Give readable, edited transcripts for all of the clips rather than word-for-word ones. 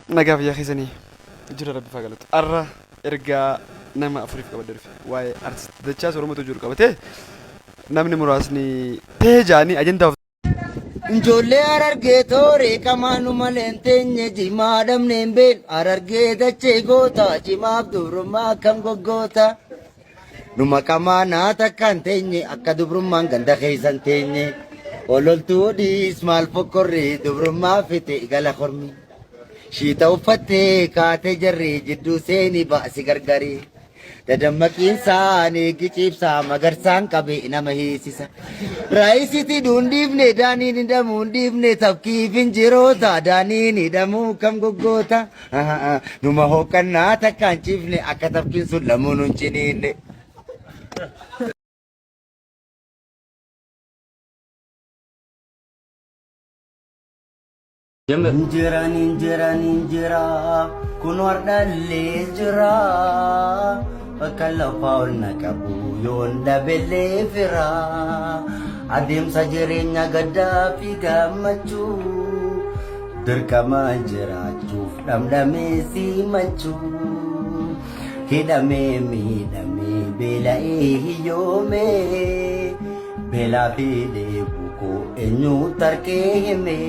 نجاف يا خزني جرى ربي فقلت أرى إرجع نما أفريقيا قبل درفي واي أرست دتشاس ورمو تجور قبته نمني مراسني تهجاني أجندة Njole ararge tore kamanu malentenye jimadam nembel ararge dache gota jimab duruma kam gogota numa kamana takantenye akadubrum ganda khaisantenye ololtu di ismal pokorre dubruma fete gala khormi shita ufatte kate jarre jiddu seni ba sigargari Dadammakin saani gicibsa magarsaan qabe nama hiisisa. Raayisitti duundiifne daaniin hidhamuundiifne tabkiifin jiroota daaniin hidhamuu kam goggoota. Numa hokkannaa takkaan ciifne akka tabkiin sun lamuun hin ciniinne. Injira kun wardallee jira. Kalau Paul nak kabu yonda belle fira adim sajerinya Gaddafi gamacu derkama jera cuf dam dame si macu hidame mi dame bela hiyome bela bile buko enyu tarke me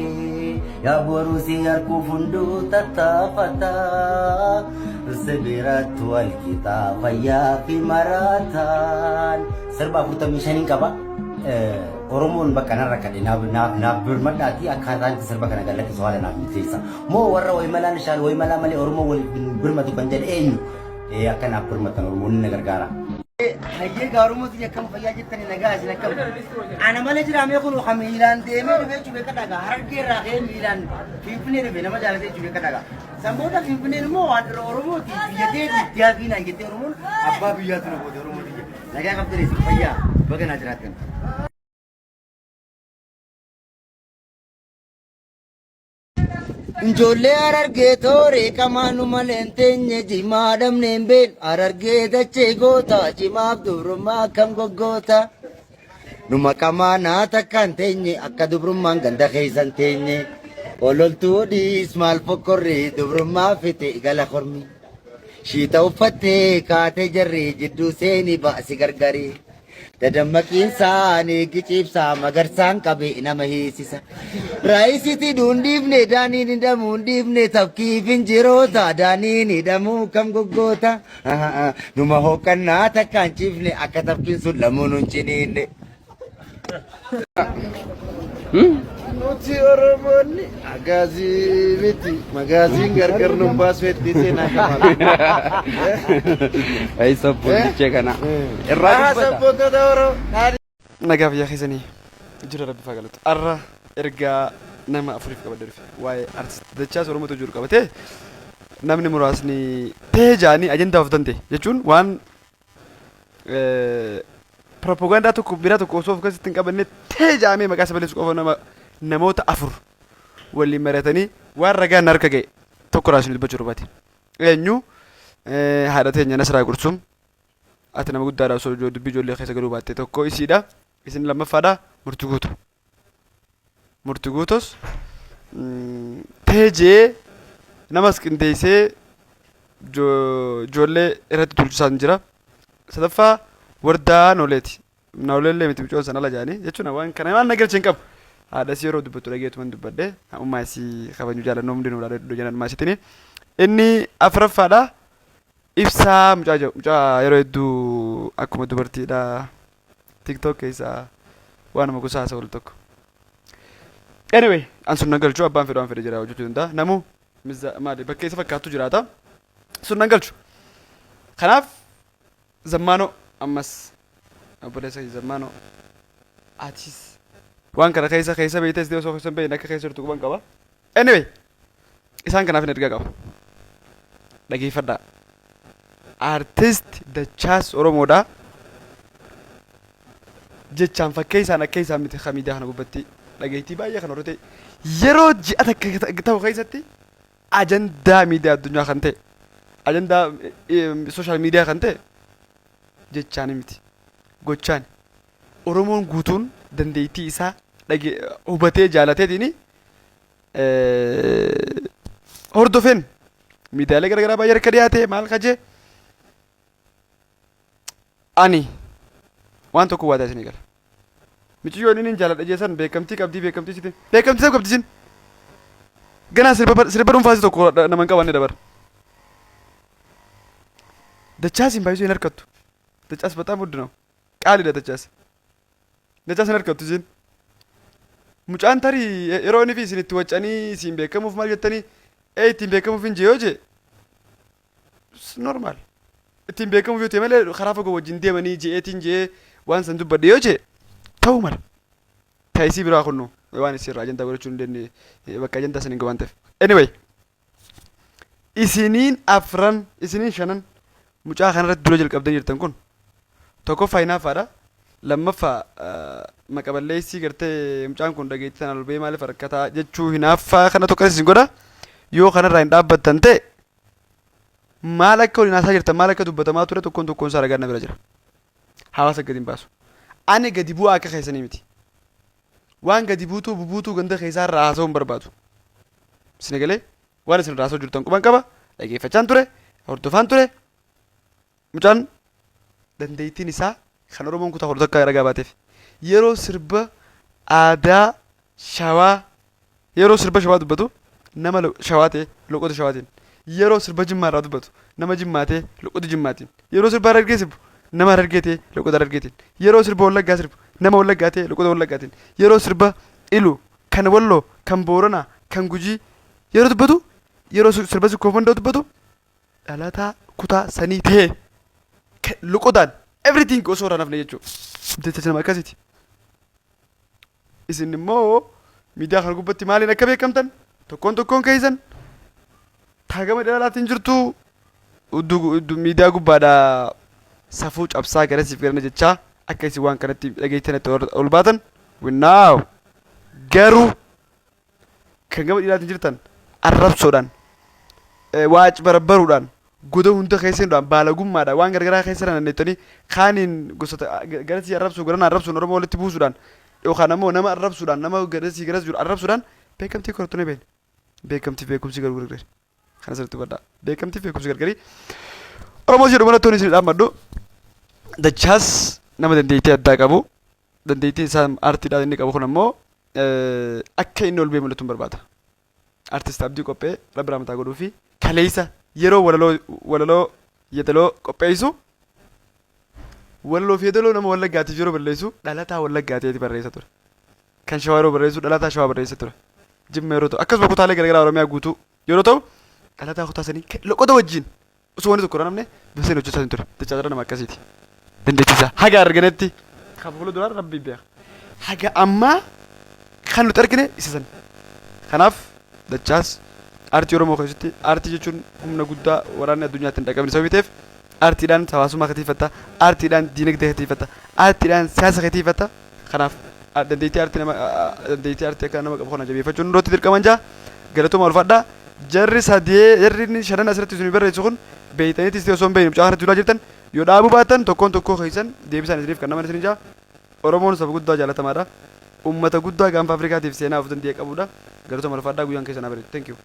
ya boru siar ku fundu tatafata Sebirat wal kita faya fi maratan serba furta mishanin kaba oromon bakana rakade na burmadati akatan serba kana galati swala na mitisa mo warra way malan shal way mala mali oromo wal burmatu kanjal enyu akana burmatan oromon nagargara هيجي قارمو تيجي كم فياجي تاني نجاز نكم أنا ما لجرا ما يكونوا خميلان ديمي ربي شو بكتاعا هرقي راقي ميلان في فني ربي نما جالس شو بكتاعا سامبودا في فني مو أدر أورمو تيجي تيجي نيجي أورمو أبا بيجاتنا بود أورمو تيجي نجا كم تريس فيا بكنا نجراتكم Njole ararge tore kamanu malentenye jimadam nembel ararge dache gota jimab duruma kam gogota numa kamana takantenye akadubrum ganda khaisantenye ololtu di ismal pokorre dubruma fete gala khormi shita ufatte kate jarre jiddu seni ba sigargari Dadammakin saani gicibsa magarsaan qabe nama hiisisa. Raayisitti duundiifne daaniin hidhamuundiifne tabkiifin jiroota daaniin hidhamuu kam goggoota. Numa hokkannaa takkaan ciifne akka tabkiin sun lamuun hin ciniinne. Nuti Oromoonni agaazii miti magaaziin gargar nu baasu heddiisee naa kamaa. Ay sabboonticha kana. Irraa sabboontoota Oromoo. Nagaaf yaa keessanii jira rabbi faqalatu. Arra ergaa nama afuriif qaba darbe waa'ee artist dachaas Oromootu jiru qabate namni muraasni teejaanii ajandaa of danda'e jechuun waan propaganda tokko biraa tokko osoo of keessatti hin qabanne teejaamee maqaa isa balleessu qofa namoota afur waliin maratanii waan ragaan harka ga'e tokko raasni dubbachuu barbaade. Eenyu haadha teenya Nasraa Gursum ati nama guddaadha osoo dubbii ijoollee keessa galuu baatte tokko isiidha. Isin lammaffaadha Murtii Guutuu. Murtii Guutus teejee namas qindeessee ijoollee irratti tulchisaa jira. Sadaffaa Wardaa Nooleeti. Nooleellee miti bicoon sana ala jaanii jechuun waan kana waan nagarchi hin qabu. Haadha si yeroo dubbatu dhageetu man dubbadde ummaa isii kabajuu jaalannoo hundi nu dhaadhe jedhan maasitini. Inni afuraffaadha ibsaa mucaa yeroo hedduu akkuma dubartiidha TikTok keessaa waanuma gosa haasa'u ol tokko. Anyway an sun nan galchuu abbaan fedhu waan fedhe jira hojjechuu danda'a namu maali bakka isa fakkaattu jiraata sun nan galchu. Kanaaf Zammaanoo ammas obboleessa Zammaanoo atis waan kana keessa beektes osoo keessa beekne akka keessa jirtu quban qaba. Anyway isaan kanaaf hin ergaa qaba. Dhageeffadhaa. Artist Dachaas Oromoodha. Jechaan fakkee isaan akka isaan miti miidiyaa kana gubbatti dhageettii baay'ee kan horate yeroo ji'a takka ta'u keessatti ajandaa miidiyaa addunyaa kan ta'e ajandaa sooshaal miidiyaa kan ta'e jechaan miti gochaan Oromoon guutuun dandeettii isaa hubatee jaalateetini hordofeen miidiyaalee garaagaraa baay'ee harka dhiyaate maal kaje ani waan tokko waadaa isinii gala michiyyoon inni jaaladha jeessan beekamtii qabdii sitiin beekamtii isa qabdi isin ganaa sirba dhuunfaasi tokko nama hin qabanne dabar dachaas hin baay'isuu hin harkattu dachaas bataam hundi ነው qaaliidha dachaas hin harkattu isin mucaan tarii yeroo inni fi isin itti waccanii isin beekamuuf maal jettanii ittiin beekamuuf hin jee yoo jee normaal ittiin beekamuuf yoo ta'e malee karaa fagoo wajjin deemanii je'eetiin jee waan san dubbadhe yoo jee ta'uu mala taayisii biraa kunnu waan isin ajandaa godhachuu hin dandeenye bakka ajandaa san hin qaban ta'eef anyway isiniin afran isiniin shanan mucaa kanarratti dura jalqabdanii jirtan kun tokkoffaa hinaafaadha lammaffaa maqaballeessii gartee mucaan kun dhageettii sana albee maaliif harkataa jechuu hinaaffaa kana tokko isin godha yoo kanarraa hin dhaabbattan ta'e maal akka waliin haasaa jirtan maal akka dubbatamaa ture tokkoon isaa ragaan na bira jira hawaasa gadi hin baasu ani gadi bu'aa akka keessanii miti waan gadi buutuu ganda keessaa irraa haasa'uu hin barbaadu isin galee waan isin irraa haasa'uu jirtan quban qaba dhageeffachaan ture hordofaan ture mucaan dandeettiin isaa kan oromoon kutaa hordofaa akka ragaa baateef yeroo sirba aadaa shawaa yeroo sirba shawaa dubbatu nama shawaa ta'e loqotu shawaatiin yeroo sirba jimmaa irraa dubbatu nama jimmaa ta'e loqotu jimmaatiin yeroo sirba harargee sirbu nama harargee ta'e loqotu harargeetiin yeroo sirba wallaggaa sirbu nama wallaggaa ta'e loqotu wallaggaatiin yeroo sirba ilu kan walloo kan booranaa kan gujii yeroo dubbatu yeroo sirba sikkoof dubbatu dhalataa kutaa sanii ta'e loqodaan everything osoo irraa nafne jechuudha. Jecha nama akkasiiti. Isin immoo miidiyaa kana gubbatti maaliin akka beekamtan tokkoon keessan taagama dhalaalaatiin jirtu miidiyaa gubbaadhaa safuu cabsaa garasiif garana jechaa akka isin waan kanatti dhageettanitti ol baatan winnaaw garuu kan gama dhiiraatiin jirtan arrabsoodhaan waac barabbaruudhaan goda hunda keessanidhaan baalagummaadhaan waan gargaraa keessan nannettanii kaaniin gosoota garasii arrabsuu godhan arrabsuun oromoo walitti buusuudhaan yookaan ammoo nama arrabsuudhaan nama garasii jiru arrabsuudhaan beekamtii koratu ni beekumsi gargari kana sirriitti hubadhaa beekamtii beekumsi gargari oromoo jedhu mana tooni isin dhaammadhu dachaas nama dandeettii addaa qabu dandeettii isaa aartiidhaan inni qabu kun ammoo akka inni ol bee mul'atu hin barbaada aartist Abdii Qophee rabbi rahmataa godhuu fi kaleessa yeroo walaloo yeedaloo qopheessu walaloo fi yeedaloo nama wallaggaatiif yeroo barreessu dhalataa wallaggaatiif barreessa ture kan shawaa yeroo barreessu dhalataa shawaa barreessa ture jimma yeroo ta'u akkasuma kutaalee garagaraa oromiyaa guutuu yeroo ta'u dhalataa kutaa sanii loqoda wajjin osoo wanti tokko namne biseen hojjechaa hin ture dachaa jira nama akkasiiti dandeettisaa haga arganetti kan fuula duraan rabbi beeka haga ammaa kan nuti argine isa san kanaaf dachaas aartii oromoo keessatti aartii jechuun humna guddaa waraanni addunyaatti hin dhaqabne sababni ta'eef aartiidhaan hawaasummaa katiifatta aartiidhaan diinagdee katiifatta aartiidhaan siyaasa katiifatta kanaaf dandeettii aartii akka nama qabu kana jabeeffachuun hundootti dirqaman jaa galatuma ulfaadhaa jarri shanan asirratti isin barreessu kun beeytaniitis osoo hin beeyne mucaa kanatti julaa jirtan yoo dhaabuu baatan tokkoon keessan deebisaan isiniif kan nama isin jaa oromoon saba guddaa jaalatamaadha ummata guddaa gaanfa afrikaatiif seenaa of danda'e qabudha galatuma ulfaadhaa guyyaan keessan abareetu thank you